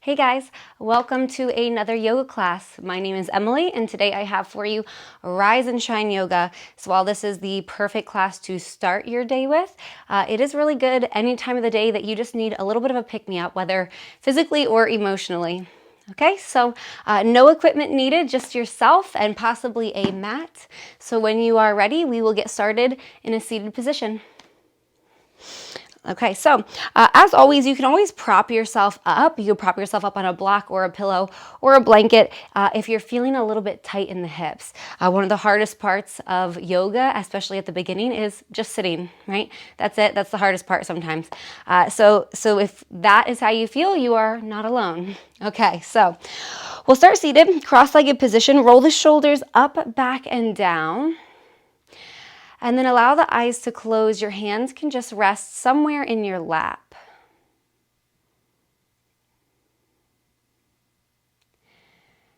Hey guys, welcome to another yoga class. My name is Emily and today I have for you Rise and Shine Yoga. So while this is the perfect class to start your day with, it is really good any time of the day that you just need a little bit of a pick-me-up, whether physically or emotionally. Okay, so no equipment needed, just yourself and possibly a mat. So when you are ready, we will get started in a seated position. Okay, so as always, you can always prop yourself up. You can prop yourself up on a block or a pillow or a blanket if you're feeling a little bit tight in the hips. One of the hardest parts of yoga, especially at the beginning, is just sitting, right? That's it. That's the hardest part sometimes. So if that is how you feel, you are not alone. Okay, so we'll start seated, cross-legged position. Roll the shoulders up, back, and down. And then allow the eyes to close. Your hands can just rest somewhere in your lap.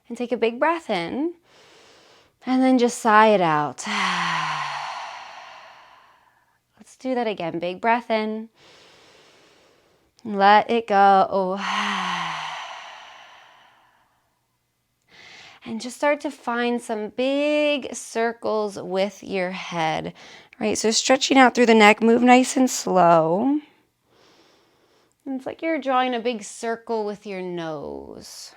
And take a big breath in, and then just sigh it out. Let's do that again. Big breath in. Let it go. And just start to find some big circles with your head, right? So stretching out through the neck, move nice and slow. And it's like you're drawing a big circle with your nose.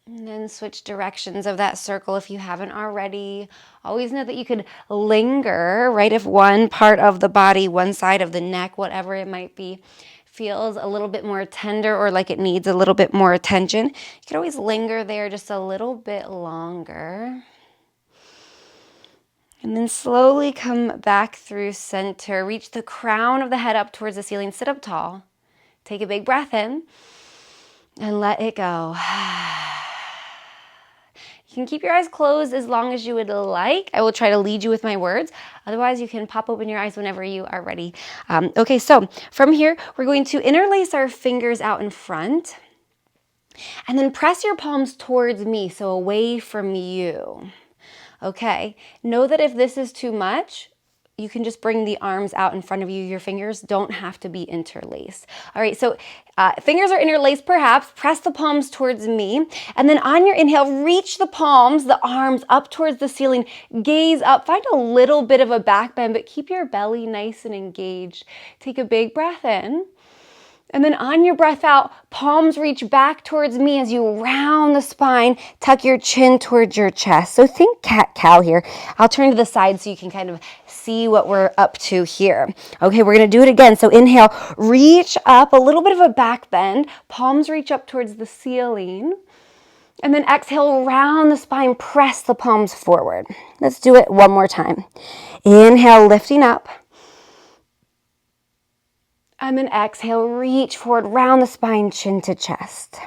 And then switch directions of that circle if you haven't already. Always know that you could linger, right? If one part of the body, one side of the neck, whatever it might be, feels a little bit more tender or like it needs a little bit more attention, you can always linger there just a little bit longer. And then slowly come back through center. Reach the crown of the head up towards the ceiling. Sit up tall. Take a big breath in and let it go. You can keep your eyes closed as long as you would like. I will try to lead you with my words. Otherwise, you can pop open your eyes whenever you are ready. Okay, so from here, we're going to interlace our fingers out in front. And then press your palms towards me, so away from you. Okay, know that if this is too much, you can just bring the arms out in front of you. Your fingers don't have to be interlaced. All right, so fingers are interlaced perhaps. Press the palms towards me. And then on your inhale, reach the palms, the arms up towards the ceiling. Gaze up. Find a little bit of a back bend, but keep your belly nice and engaged. Take a big breath in. And then on your breath out, palms reach back towards me as you round the spine, tuck your chin towards your chest. So think cat-cow here. I'll turn to the side so you can kind of see what we're up to here. Okay, we're going to do it again. So inhale, reach up, a little bit of a back bend. Palms reach up towards the ceiling. And then exhale, round the spine, press the palms forward. Let's do it one more time. Inhale, lifting up. And then exhale, reach forward, round the spine, chin to chest.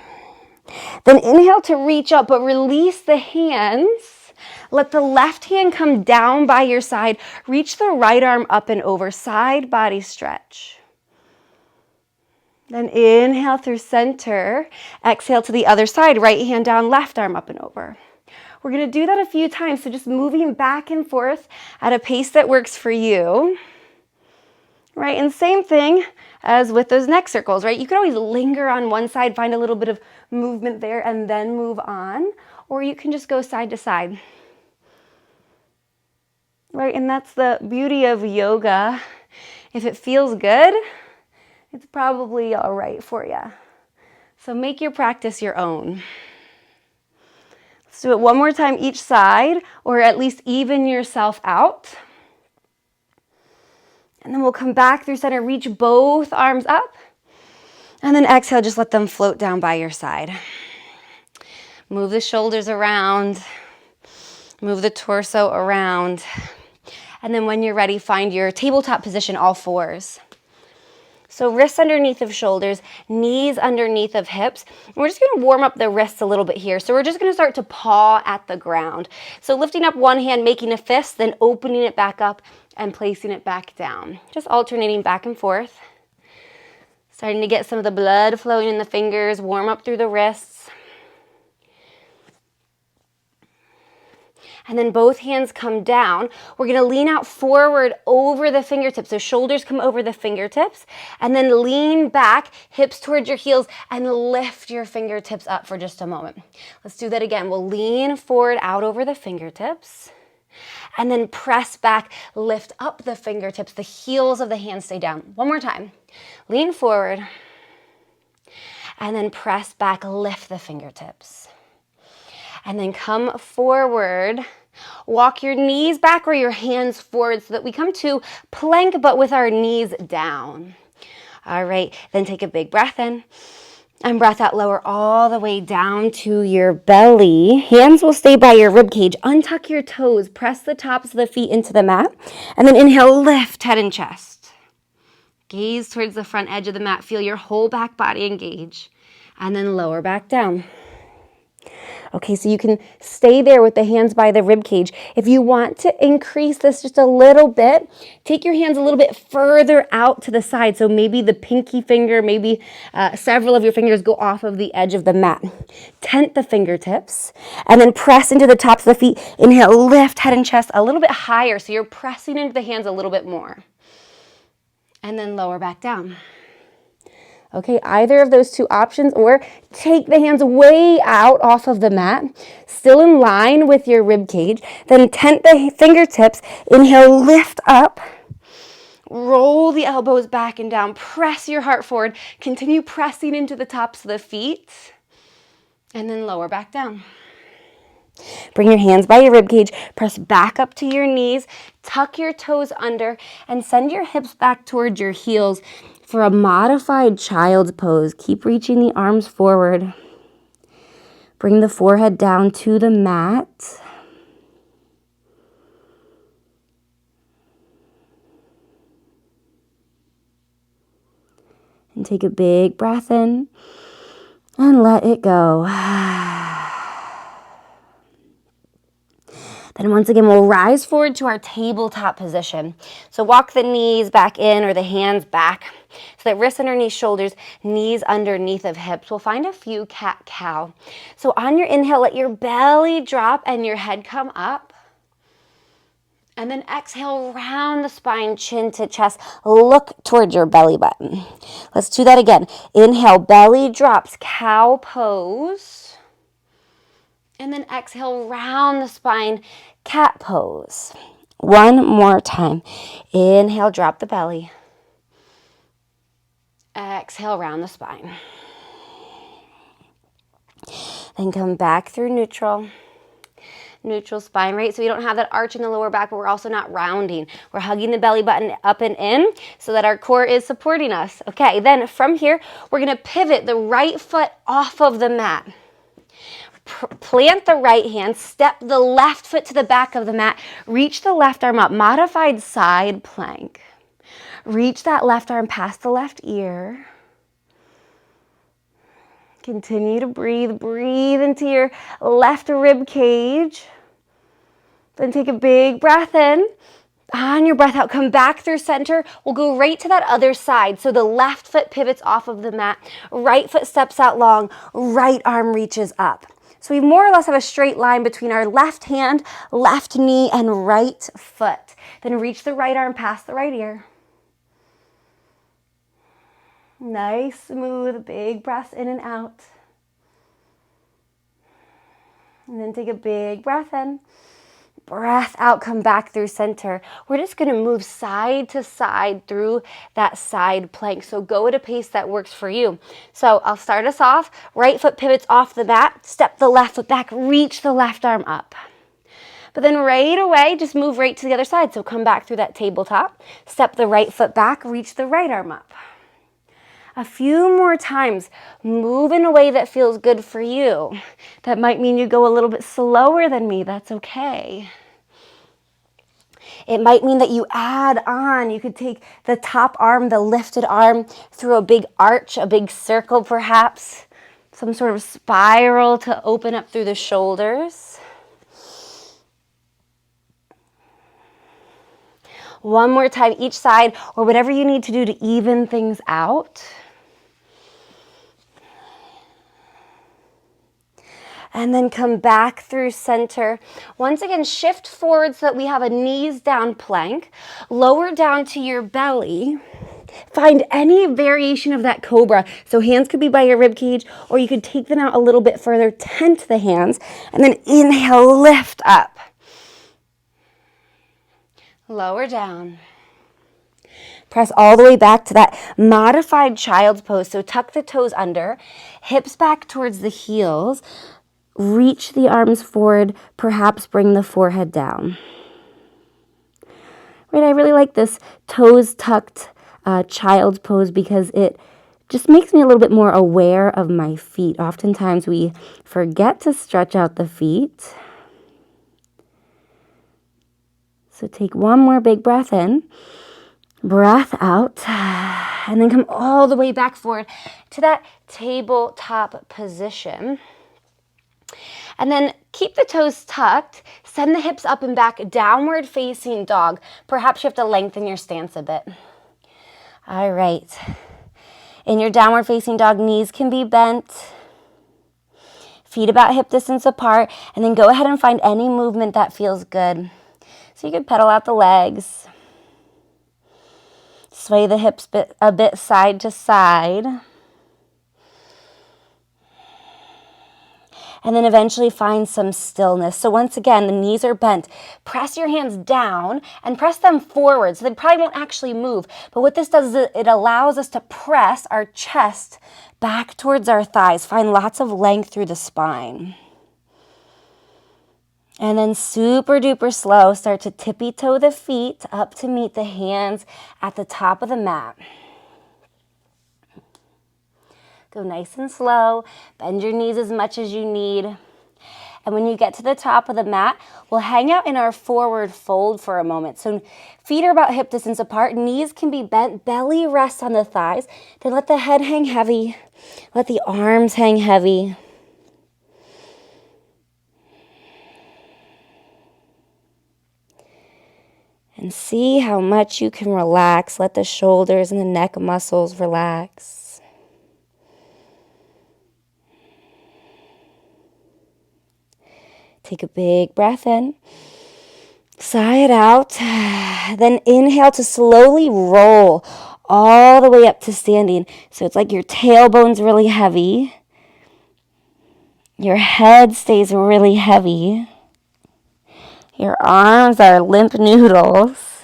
Then inhale to reach up, but release the hands. Let the left hand come down by your side. Reach the right arm up and over, side body stretch. Then inhale through center. Exhale to the other side, right hand down, left arm up and over. We're going to do that a few times, so just moving back and forth at a pace that works for you. Right, and same thing as with those neck circles, right? You could always linger on one side, find a little bit of movement there, and then move on. Or you can just go side to side. Right, and that's the beauty of yoga. If it feels good, it's probably all right for you. So make your practice your own. Let's do it one more time each side, or at least even yourself out. And then we'll come back through center, reach both arms up. And then exhale, just let them float down by your side. Move the shoulders around. Move the torso around. And then when you're ready, find your tabletop position, all fours. So wrists underneath of shoulders, knees underneath of hips. And we're just going to warm up the wrists a little bit here. So we're just going to start to paw at the ground. So lifting up one hand, making a fist, then opening it back up and placing it back down. Just alternating back and forth. Starting to get some of the blood flowing in the fingers, warm up through the wrists. And then both hands come down. We're going to lean out forward over the fingertips. So shoulders come over the fingertips. And then lean back, hips towards your heels, and lift your fingertips up for just a moment. Let's do that again. We'll lean forward out over the fingertips. And then press back, lift up the fingertips. The heels of the hands stay down. One more time. Lean forward. And then press back, lift the fingertips. And then come forward, walk your knees back or your hands forward so that we come to plank but with our knees down. All right, then take a big breath in and breath out, lower all the way down to your belly. Hands will stay by your rib cage. Untuck your toes, press the tops of the feet into the mat, and then inhale, lift head and chest. Gaze towards the front edge of the mat, feel your whole back body engage, and then lower back down. Okay, so you can stay there with the hands by the rib cage. If you want to increase this just a little bit, take your hands a little bit further out to the side. So maybe the pinky finger, maybe several of your fingers go off of the edge of the mat. Tent the fingertips and then press into the tops of the feet. Inhale, lift head and chest a little bit higher. So you're pressing into the hands a little bit more. And then lower back down. Okay, either of those two options, or take the hands way out off of the mat, still in line with your rib cage. Then tent the fingertips. Inhale, lift up. Roll the elbows back and down. Press your heart forward. Continue pressing into the tops of the feet. And then lower back down. Bring your hands by your rib cage. Press back up to your knees. Tuck your toes under and send your hips back towards your heels for a modified child's pose. Keep reaching the arms forward. Bring the forehead down to the mat. And take a big breath in and let it go. Then once again, we'll rise forward to our tabletop position. So walk the knees back in or the hands back so that wrists underneath shoulders, knees underneath of hips. We'll find a few cat-cow. So on your inhale, let your belly drop and your head come up. And then exhale, round the spine, chin to chest. Look towards your belly button. Let's do that again. Inhale, belly drops, cow pose. And then exhale, round the spine, cat pose. One more time. Inhale, drop the belly. Exhale, round the spine. Then come back through neutral. Neutral spine, right? So we don't have that arch in the lower back, but we're also not rounding. We're hugging the belly button up and in so that our core is supporting us. Okay, then from here, we're going to pivot the right foot off of the mat. Plant the right hand, step the left foot to the back of the mat, reach the left arm up, modified side plank. Reach that left arm past the left ear. Continue to breathe. Breathe into your left rib cage. Then take a big breath in. On your breath out, come back through center. We'll go right to that other side. So the left foot pivots off of the mat. Right foot steps out long. Right arm reaches up. So we more or less have a straight line between our left hand, left knee, and right foot. Then reach the right arm past the right ear. Nice, smooth, big breaths in and out. And then take a big breath in. Breath out, come back through center. We're just going to move side to side through that side plank. So go at a pace that works for you. So I'll start us off. Right foot pivots off the mat. Step the left foot back. Reach the left arm up. But then right away, just move right to the other side. So come back through that tabletop. Step the right foot back. Reach the right arm up. A few more times. Move in a way that feels good for you. That might mean you go a little bit slower than me. That's okay. It might mean that you add on. You could take the top arm, the lifted arm, through a big arch, a big circle perhaps. Some sort of spiral to open up through the shoulders. One more time each side, or whatever you need to do to even things out. And then come back through center. Once again, shift forward so that we have a knees down plank. Lower down to your belly. Find any variation of that cobra. So hands could be by your rib cage, or you could take them out a little bit further, tent the hands, and then inhale, lift up. Lower down. Press all the way back to that modified child's pose. So tuck the toes under, hips back towards the heels. Reach the arms forward, perhaps bring the forehead down. Right, I really like this toes tucked child's pose because it just makes me a little bit more aware of my feet. Oftentimes we forget to stretch out the feet. So take one more big breath in, breath out, and then come all the way back forward to that tabletop position. And then keep the toes tucked, send the hips up and back, downward facing dog. Perhaps you have to lengthen your stance a bit. All right. In your downward facing dog, knees can be bent, feet about hip distance apart, and then go ahead and find any movement that feels good. So you can pedal out the legs, sway the hips a bit side to side. And then eventually find some stillness. So once again, the knees are bent. Press your hands down and press them forward. So they probably won't actually move. But what this does is it allows us to press our chest back towards our thighs. Find lots of length through the spine. And then super duper slow, start to tippy toe the feet up to meet the hands at the top of the mat. Go nice and slow, bend your knees as much as you need. And when you get to the top of the mat, we'll hang out in our forward fold for a moment. So feet are about hip distance apart, knees can be bent, belly rests on the thighs. Then let the head hang heavy, let the arms hang heavy. And see how much you can relax. Let the shoulders and the neck muscles relax. Take a big breath in, sigh it out, then inhale to slowly roll all the way up to standing. So it's like your tailbone's really heavy, your head stays really heavy, your arms are limp noodles,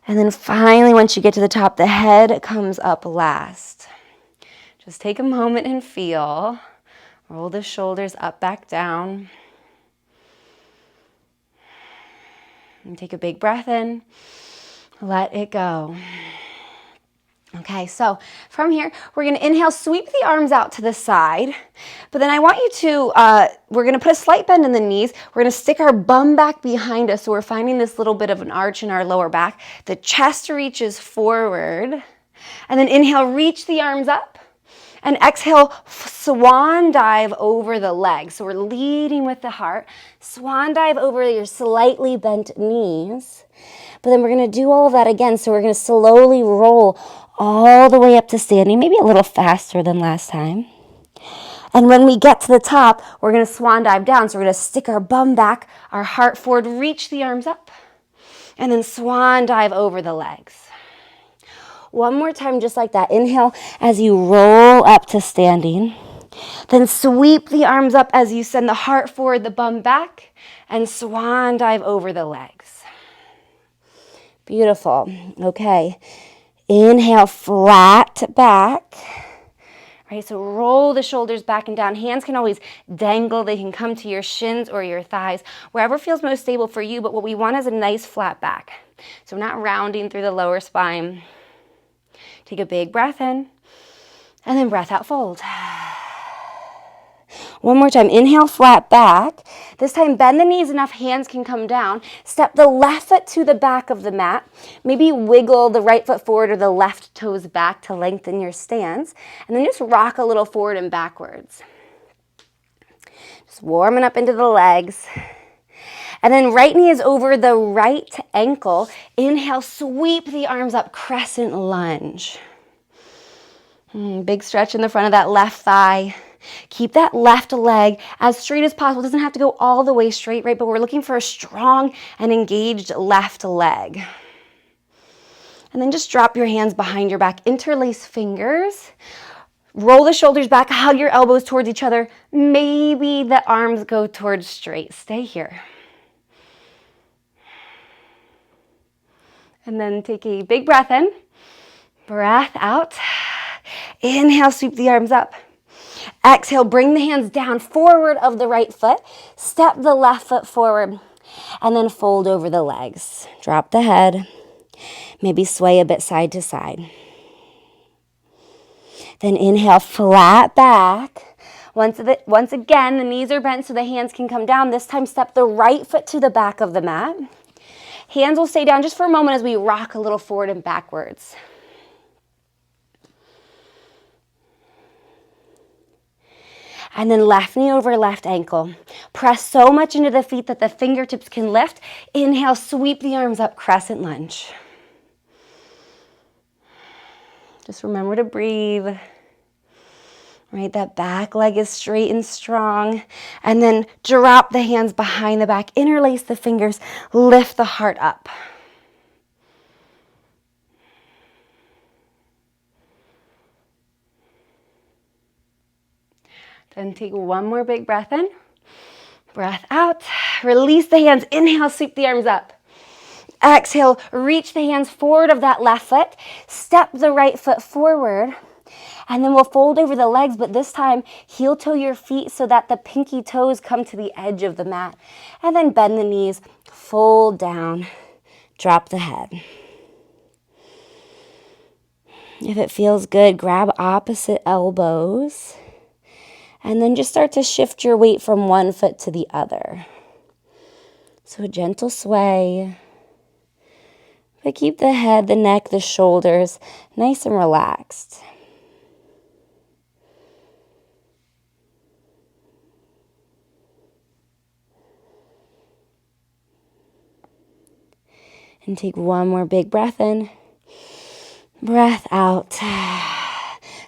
and then finally once you get to the top, the head comes up last. Just take a moment and feel, roll the shoulders up, back down. And take a big breath in, let it go. Okay, so from here, we're gonna inhale, sweep the arms out to the side, but then I want you to, we're gonna put a slight bend in the knees. We're gonna stick our bum back behind us, so we're finding this little bit of an arch in our lower back. The chest reaches forward, and then inhale, reach the arms up. And exhale, swan dive over the legs. So we're leading with the heart. Swan dive over your slightly bent knees. But then we're going to do all of that again. So we're going to slowly roll all the way up to standing, maybe a little faster than last time. And when we get to the top, we're going to swan dive down. So we're going to stick our bum back, our heart forward, reach the arms up, and then swan dive over the legs. One more time, just like that. Inhale as you roll up to standing. Then sweep the arms up as you send the heart forward, the bum back, and swan dive over the legs. Beautiful. Okay. Inhale, flat back. Right, so roll the shoulders back and down. Hands can always dangle. They can come to your shins or your thighs, wherever feels most stable for you, but what we want is a nice flat back. So we're not rounding through the lower spine. Take a big breath in, and then breath out, fold. One more time, inhale, flat back. This time, bend the knees enough, hands can come down. Step the left foot to the back of the mat. Maybe wiggle the right foot forward or the left toes back to lengthen your stance. And then just rock a little forward and backwards. Just warming up into the legs. And then right knee is over the right ankle. Inhale, sweep the arms up, crescent lunge. Big stretch in the front of that left thigh. Keep that left leg as straight as possible. It doesn't have to go all the way straight, right? But we're looking for a strong and engaged left leg. And then just drop your hands behind your back. Interlace fingers. Roll the shoulders back. Hug your elbows towards each other. Maybe the arms go towards straight. Stay here. And then take a big breath in. Breath out. Inhale, sweep the arms up. Exhale, bring the hands down forward of the right foot. Step the left foot forward. And then fold over the legs. Drop the head. Maybe sway a bit side to side. Then inhale, flat back. Once again, the knees are bent so the hands can come down. This time, step the right foot to the back of the mat. Hands will stay down just for a moment as we rock a little forward and backwards. And then left knee over left ankle. Press so much into the feet that the fingertips can lift. Inhale, sweep the arms up, crescent lunge. Just remember to breathe. Right, that back leg is straight and strong. And then drop the hands behind the back. Interlace the fingers. Lift the heart up. Then take one more big breath in. Breath out. Release the hands. Inhale, sweep the arms up. Exhale, reach the hands forward of that left foot. Step the right foot forward. And then we'll fold over the legs, but this time, heel toe your feet so that the pinky toes come to the edge of the mat. And then bend the knees, fold down, drop the head. If it feels good, grab opposite elbows. And then just start to shift your weight from one foot to the other. So a gentle sway. But keep the head, the neck, the shoulders nice and relaxed. And take one more big breath in. Breath out.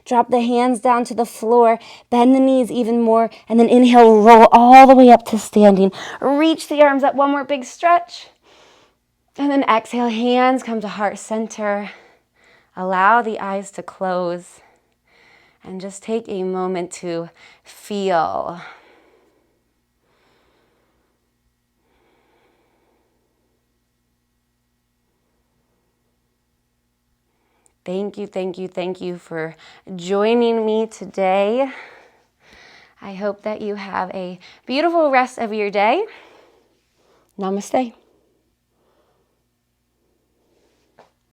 Drop the hands down to the floor. Bend the knees even more. And then inhale, roll all the way up to standing. Reach the arms up. One more big stretch. And then exhale, hands come to heart center. Allow the eyes to close. And just take a moment to feel. Thank you, thank you, thank you for joining me today. I hope that you have a beautiful rest of your day. Namaste.